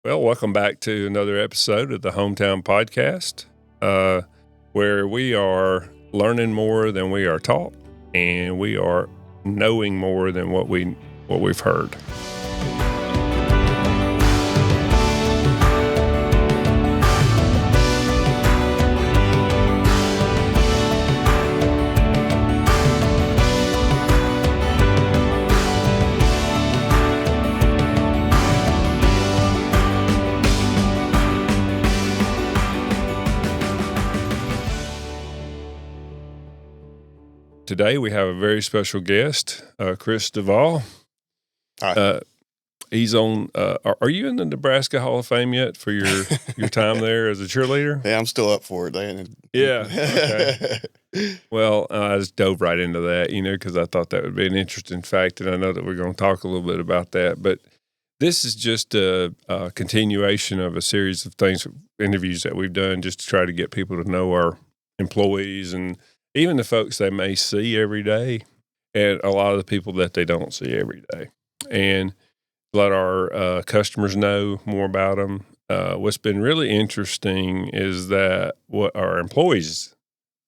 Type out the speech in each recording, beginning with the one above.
Well, welcome back to another episode of the HomeTown podcast, where we are learning more than we are taught, and we are knowing more than what we've heard. Today we have a very special guest, Chris Duvall. Hi. He's on. Are you in the Nebraska Hall of Fame yet for your time there as a cheerleader? Yeah, I'm still up for it. Yeah. Okay. Well, I just dove right into that, because I thought that would be an interesting fact, and I know that we're going to talk a little bit about that. But this is just a continuation of a series of interviews that we've done, just to try to get people to know our employees and even the folks they may see every day, and a lot of the people that they don't see every day, and let our customers know more about them. What's been really interesting is that what our employees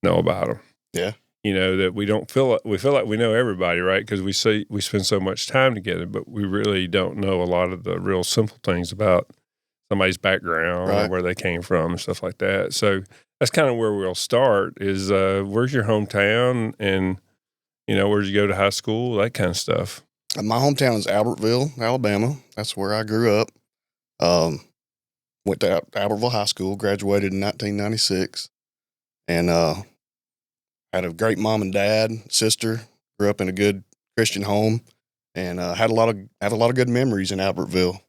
know about them. Yeah. That we feel like we know everybody, right? Because we spend so much time together, but we really don't know a lot of the real simple things about somebody's background, right, or where they came from and stuff like that. So that's kind of where we'll start is where's your hometown, and, where'd you go to high school, that kind of stuff. My hometown is Albertville, Alabama. That's where I grew up. Went to Albertville High School, graduated in 1996, and had a great mom and dad, sister, grew up in a good Christian home, and had a lot of good memories in Albertville.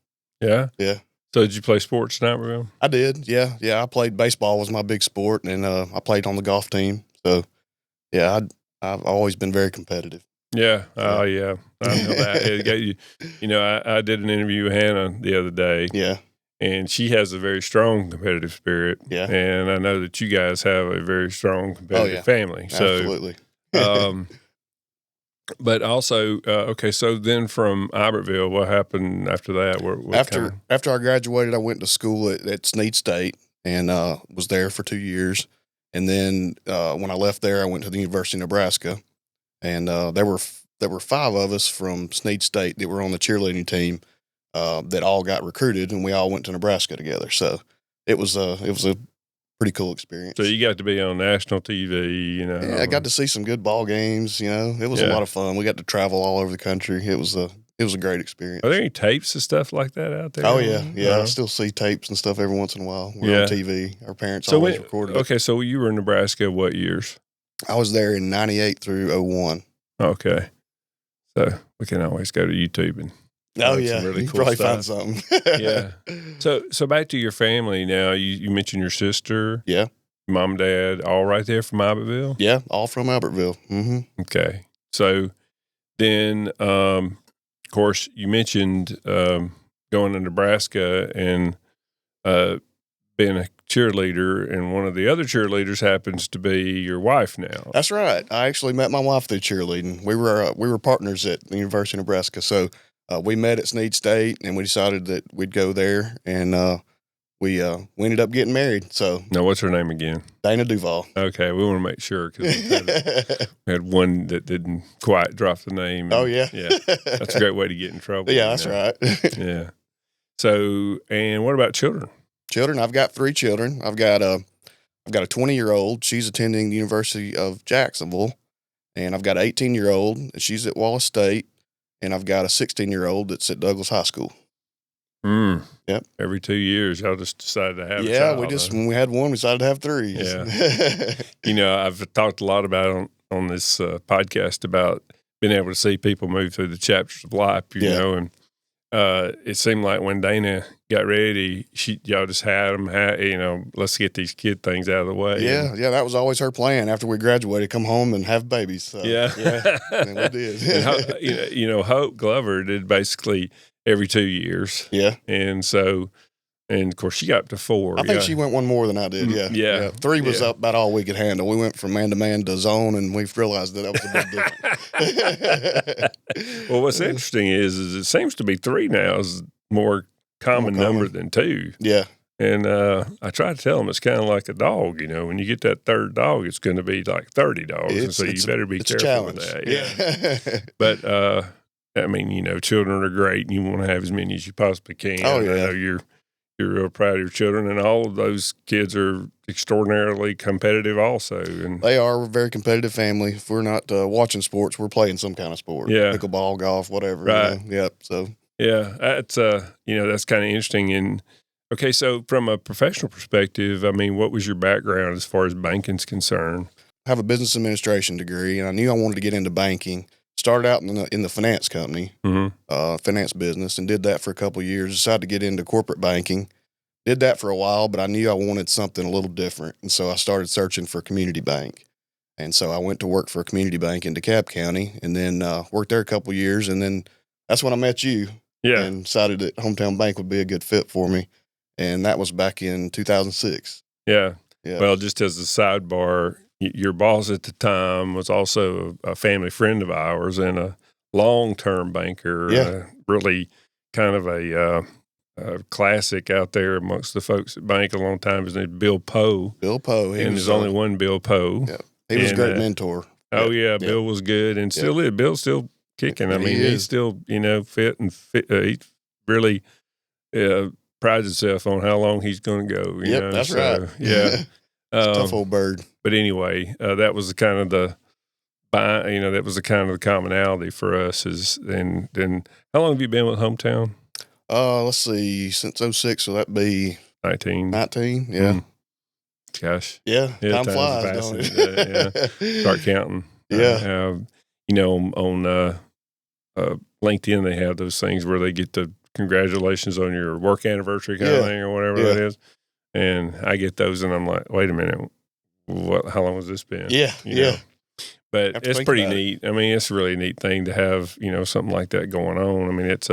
Yeah? Yeah. So did you play sports in Albertville? I did, yeah. I played baseball was my big sport, and I played on the golf team. So, yeah, I've always been very competitive. Yeah. Oh, yeah. I know that. It got you. I did an interview with Hannah the other day. Yeah. And she has a very strong competitive spirit. Yeah. And I know that you guys have a very strong competitive family. So, absolutely. But also, okay, so then from Albertville, what happened after that? After I graduated, I went to school at Snead State and was there for 2 years. And then when I left there, I went to the University of Nebraska. And there were 5 of us from Snead State that were on the cheerleading team that all got recruited, and we all went to Nebraska together. So it was a pretty cool experience. So you got to be on national TV, Yeah, I got to see some good ball games. It was a lot of fun. We got to travel all over the country. It was a great experience. Are there any tapes and stuff like that out there? Oh yeah. I still see tapes and stuff every once in a while. We're on TV. Our parents always recorded it. Okay, so you were in Nebraska what years? I was there in 98 through 01. Okay, so we can always go to YouTube and really you cool probably stuff. find something. Yeah. So back to your family now. You mentioned your sister. Yeah. Mom and dad, all right there from Albertville? Yeah, all from Albertville. Mm-hmm. Okay. So then, of course, you mentioned going to Nebraska and being a cheerleader, and one of the other cheerleaders happens to be your wife now. That's right. I actually met my wife through cheerleading. We were partners at the University of Nebraska, so we met at Snead State, and we decided that we'd go there, and we ended up getting married. So now, what's her name again? Dana Duvall. Okay, we want to make sure because we had one that didn't quite drop the name. Oh yeah, that's a great way to get in trouble. Yeah, that's right. Yeah. So, and what about children? Children, I've got 3 children. I've got a 20-year-old. She's attending the University of Jacksonville, and I've got an 18-year-old. She's at Wallace State, and I've got a 16-year-old that's at Douglas High School. Yep. Every 2 years, y'all just decided to have a child. When we had one, we decided to have 3. Yeah. I've talked a lot about on this podcast about being able to see people move through the chapters of life, know, and it seemed like when Dana got ready, y'all just had them, let's get these kid things out of the way. Yeah, that was always her plan after we graduated, come home and have babies. So, yeah, and we did. And Hope Glover did basically every 2 years. Yeah. And so, and of course, she got up to 4. I think she went one more than I did. Yeah. 3 was about all we could handle. We went from man-to-man to zone, and we realized that was a big difference. Well, what's interesting is it seems to be 3 now is more common number common. than 2. Yeah. And I try to tell them it's kind of like a dog, when you get that third dog, it's going to be like 30 dogs. And so you better be careful with that. Yeah. But, I mean, children are great and you want to have as many as you possibly can. Oh, And I yeah. know you're real proud of your children, and all of those kids are extraordinarily competitive also. And They are a very competitive family. If we're not watching sports, we're playing some kind of sport. Yeah. Pickleball, golf, whatever. Right. Yep. So. Yeah, that's that's kind of interesting. And okay, so from a professional perspective, I mean, what was your background as far as banking's concerned? I have a business administration degree, and I knew I wanted to get into banking. Started out in the finance company, finance business, and did that for a couple of years. Decided to get into corporate banking. Did that for a while, but I knew I wanted something a little different, and so I started searching for a community bank. And so I went to work for a community bank in DeKalb County, and then worked there a couple of years, and then that's when I met you. Yeah. And decided that HomeTown Bank would be a good fit for me. And that was back in 2006. Yeah. Yeah. Well, just as a sidebar, your boss at the time was also a family friend of ours and a long-term banker. Yeah. Really kind of a classic out there amongst the folks at bank a long time. His name is Bill Poe. Bill Poe. And there's only one Bill Poe. Yeah. He was a great mentor. Oh, yeah. Bill was good and still is. Bill's still kicking. I mean, he's still, fit and fit. He really prides himself on how long he's going to go. That's right. Yeah. Tough old bird. But anyway, that was that was the kind of the commonality for us and then how long have you been with HomeTown? Let's see, since 06, so that'd be 19. 19, yeah. Gosh. Yeah, time flies, don't it? Yeah. Start counting. Yeah. On LinkedIn, they have those things where they get the congratulations on your work anniversary kind of thing or whatever that is. And I get those and I'm like, wait a minute, how long has this been? Yeah, yeah. But it's pretty neat. I mean, it's a really neat thing to have, something like that going on. I mean, it's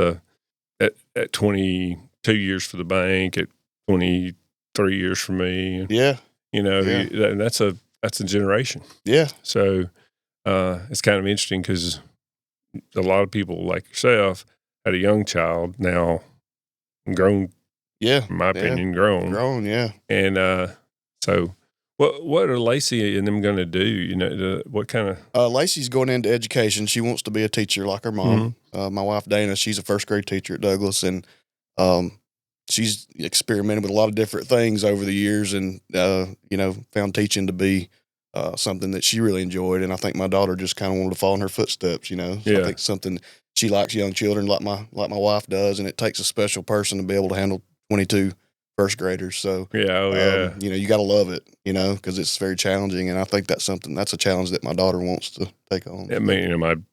at 22 years for the bank, at 23 years for me. Yeah. That's a generation. Yeah. So it's kind of interesting because a lot of people like yourself had a young child, now grown. Yeah. In my opinion, grown. Grown, yeah. And so what are Lacey and them going to do? What kind of? Lacey's going into education. She wants to be a teacher like her mom. My wife, Dana, she's a first grade teacher at Douglas, and she's experimented with a lot of different things over the years and, found teaching to be something that she really enjoyed. And I think my daughter just kind of wanted to follow in her footsteps, So I think something she likes young children like my wife does, and it takes a special person to be able to handle 22 first graders. So, you got to love it, because it's very challenging. And I think that's a challenge that my daughter wants to take on. I mean,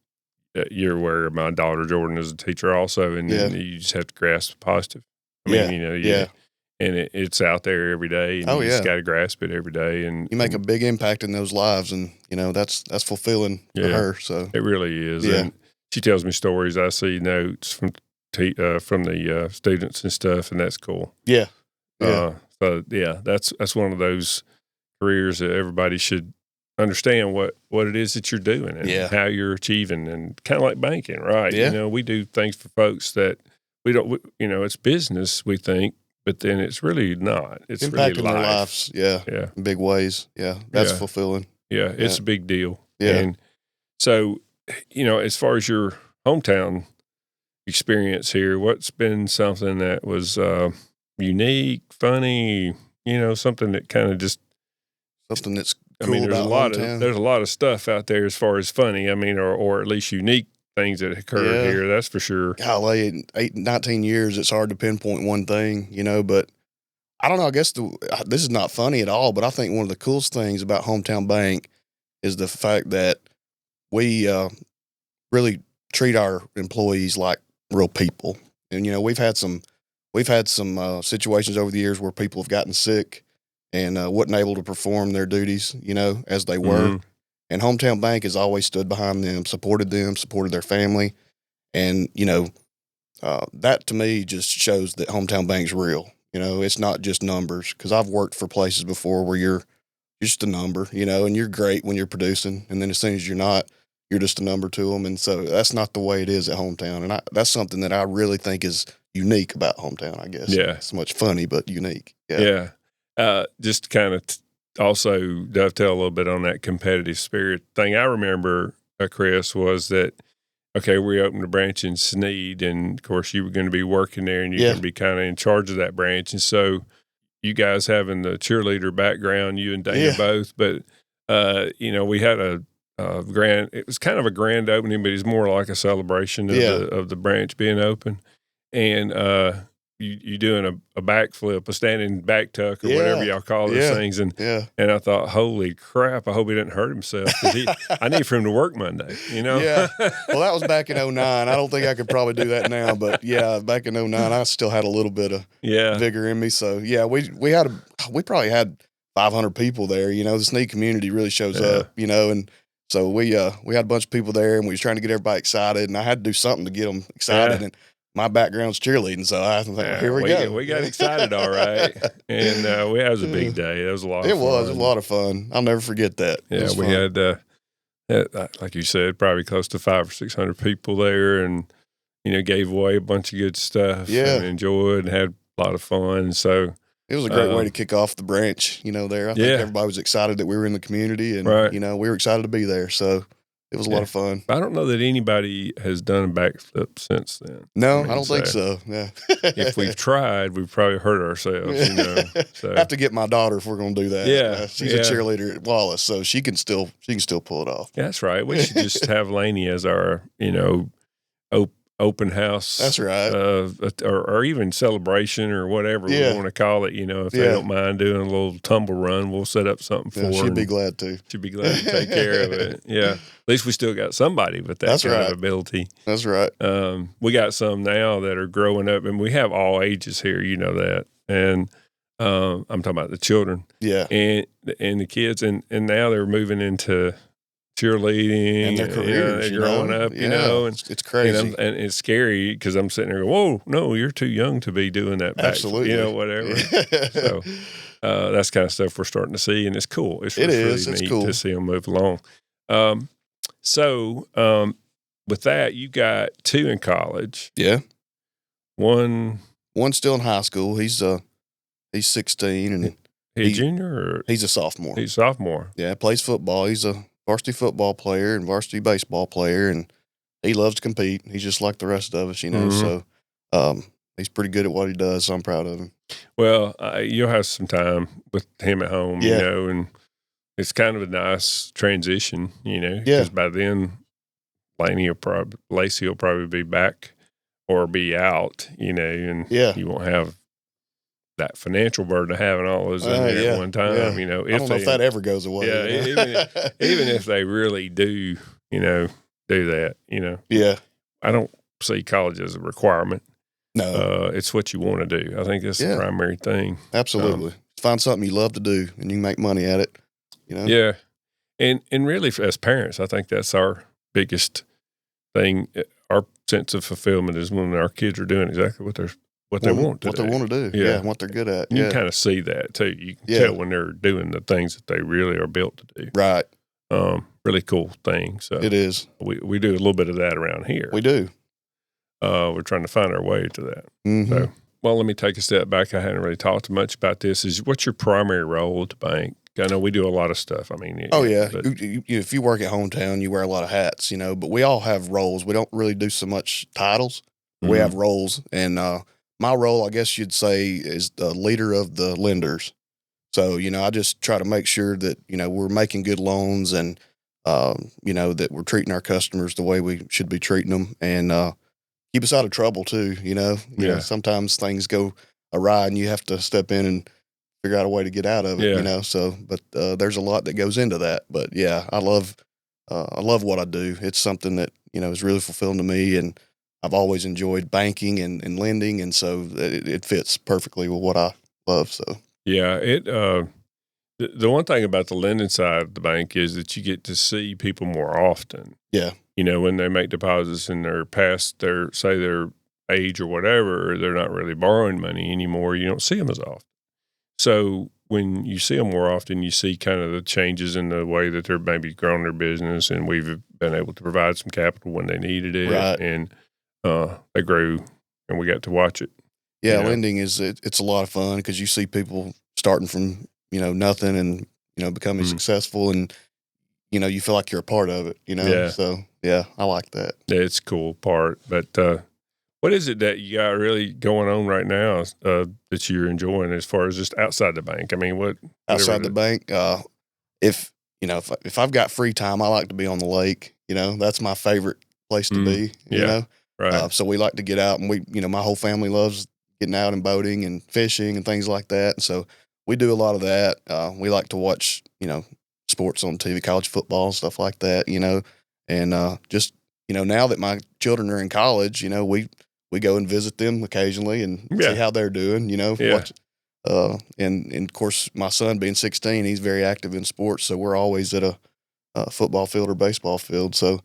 you're aware my daughter Jordan is a teacher also, and you just have to grasp the positive. I mean, and it's out there every day, and you just got to grasp it every day. And you make a big impact in those lives, and that's fulfilling for her. So it really is. Yeah. And she tells me stories. I see notes from the students and stuff, and that's cool. Yeah. That's one of those careers that everybody should understand what it is that you're doing and how you're achieving, and kind of like banking, right? Yeah. We do things for folks that it's business, we think, but then it's really not. It's impacting really their lives, in big ways. Yeah, that's fulfilling. Yeah, it's a big deal. Yeah. And so, as far as your hometown experience here, what's been something that was unique, funny, something that kind of just something that's cool. There's a lot of stuff out there as far as funny. I mean, or at least unique things that occurred here. That's for sure. Golly, 19 years, it's hard to pinpoint one thing, but I don't know. I guess this is not funny at all, but I think one of the coolest things about HomeTown Bank is the fact that we really treat our employees like real people. And, we've had some situations over the years where people have gotten sick and wasn't able to perform their duties, as they were. Mm-hmm. And HomeTown Bank has always stood behind them, supported their family. And, that to me just shows that HomeTown Bank's real. It's not just numbers, because I've worked for places before where you're just a number, and you're great when you're producing. And then as soon as you're not, you're just a number to them. And so that's not the way it is at HomeTown. And that's something that I really think is unique about HomeTown, I guess. Yeah. It's much funny, but unique. Yeah. Just kind of also dovetail a little bit on that competitive spirit thing. I remember, Chris, was that, okay, we opened a branch in Sneed, and of course you were going to be working there, and you're going to be kind of in charge of that branch. And so you guys having the cheerleader background, you and Dana both, but we had a grand. It was kind of a grand opening, but it's more like a celebration of the branch being open, and you doing a backflip, a standing back tuck, or whatever y'all call those things, and I thought, holy crap! I hope he didn't hurt himself, because I need for him to work Monday. Yeah. Well, that was back in 2009. I don't think I could probably do that now, but back in 2009, I still had a little bit of vigor in me. So we probably had 500 people there. The Sneed community really shows up. And so we had a bunch of people there, and we was trying to get everybody excited, and I had to do something to get them excited. And my background's cheerleading, so I was like, here we go. We got excited, all right. And it was a big day. It was a lot of fun. It was a lot of fun. I'll never forget that. Yeah, we had, like you said, probably close to 500 or 600 people there, and, gave away a bunch of good stuff and enjoyed and had a lot of fun. So it was a great way to kick off the branch, there. I think everybody was excited that we were in the community, and, we were excited to be there. So it was a lot of fun. I don't know that anybody has done a backflip since then. No, I don't think so. Yeah. If we've tried, we've probably hurt ourselves. So. I have to get my daughter if we're going to do that. Yeah, she's a cheerleader at Wallace, so she can still pull it off. Yeah, that's right. We should just have Lainey as our open house. That's right. Or even celebration or whatever we want to call it. If they don't mind doing a little tumble run, we'll set up something for her. She'd be glad to. She'd be glad to take care of it. Yeah. At least we still got somebody with that kind of ability. That's right. We got some now that are growing up, and we have all ages here, that. And I'm talking about the children. Yeah. And the kids, and now they're moving into cheerleading and their careers, they're growing up, and it's crazy, and it's scary because I'm sitting there going, "Whoa, no, you're too young to be doing that." Absolutely, whatever. So that's kind of stuff we're starting to see, and it's cool. It's really neat to see them move along. So with that, you got 2 in college. Yeah, one's still in high school. He's 16, and he's a junior, or he's a sophomore. He's a sophomore. Yeah, plays football. He's a varsity football player and varsity baseball player, and he loves to compete. He's just like the rest of us, So he's pretty good at what he does, so I'm proud of him. Well, you'll have some time with him at home, and it's kind of a nice transition, because by then Lacey will probably be back or be out, and you won't have that financial burden of having all those in there at one time. I don't know if that ever goes away. Yeah, even if they really do, do that, Yeah. I don't see college as a requirement. No. It's what you want to do. I think that's the primary thing. Absolutely. Find something you love to do and you can make money at it. Yeah. And really, as parents, I think that's our biggest thing. Our sense of fulfillment is when our kids are doing exactly what they want to do. Yeah, and what they're good at. You can kind of see that too. You can tell when they're doing the things that they really are built to do. Right. Really cool thing. So it is. We do a little bit of that around here. We do. We're trying to find our way to that. Mm-hmm. So, well, let me take a step back. I hadn't really talked much about this. What's your primary role at the bank? I know we do a lot of stuff. I mean, if you work at HomeTown, you wear a lot of hats, but we all have roles. We don't really do so much titles. We have roles, and my role, I guess you'd say, is the leader of the lenders. So, I just try to make sure that, we're making good loans and, that we're treating our customers the way we should be treating them, and keep us out of trouble too, sometimes things go awry and you have to step in and figure out a way to get out of it, so, but there's a lot that goes into that. But I love what I do. It's something that, is really fulfilling to me, and I've always enjoyed banking and lending, and so it fits perfectly with what I love. So the one thing about the lending side of the bank is that you get to see people more often. Yeah, when they make deposits and they're past their age or whatever, or they're not really borrowing money anymore, you don't see them as often. So when you see them more often, you see kind of the changes in the way that they're maybe growing their business, and we've been able to provide some capital when they needed it, Right. and they grew, and we got to watch it. Yeah, you know? lending it's a lot of fun because you see people starting from nothing and becoming successful, and you feel like you're a part of it. Yeah. So yeah, I like that. It's a cool part. But what is it that you got really going on right now that you're enjoying as far as just outside the bank? I mean, what Outside the bank, if I've got free time, I like to be on the lake. That's my favorite place to be. Right. So we like to get out, and my whole family loves getting out and boating and fishing and things like that. And so we do a lot of that. We like to watch, sports on TV, college football, stuff like that, and just, now that my children are in college, we go and visit them occasionally and see how they're doing, watch. And of course, my son being 16, he's very active in sports. So we're always at a football field or baseball field. So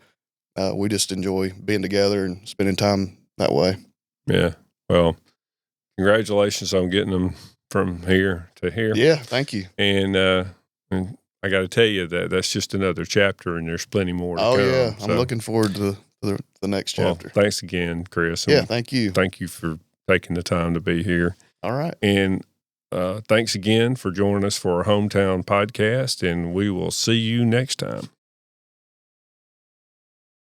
we just enjoy being together and spending time that way. Yeah. Well, congratulations on getting them from here to here. Yeah. Thank you. And I got to tell you that's just another chapter, and there's plenty more to come. Yeah. So, I'm looking forward to the next chapter. Well, thanks again, Chris. Yeah. Thank you. Thank you for taking the time to be here. All right. And thanks again for joining us for our Hometown podcast, and we will see you next time.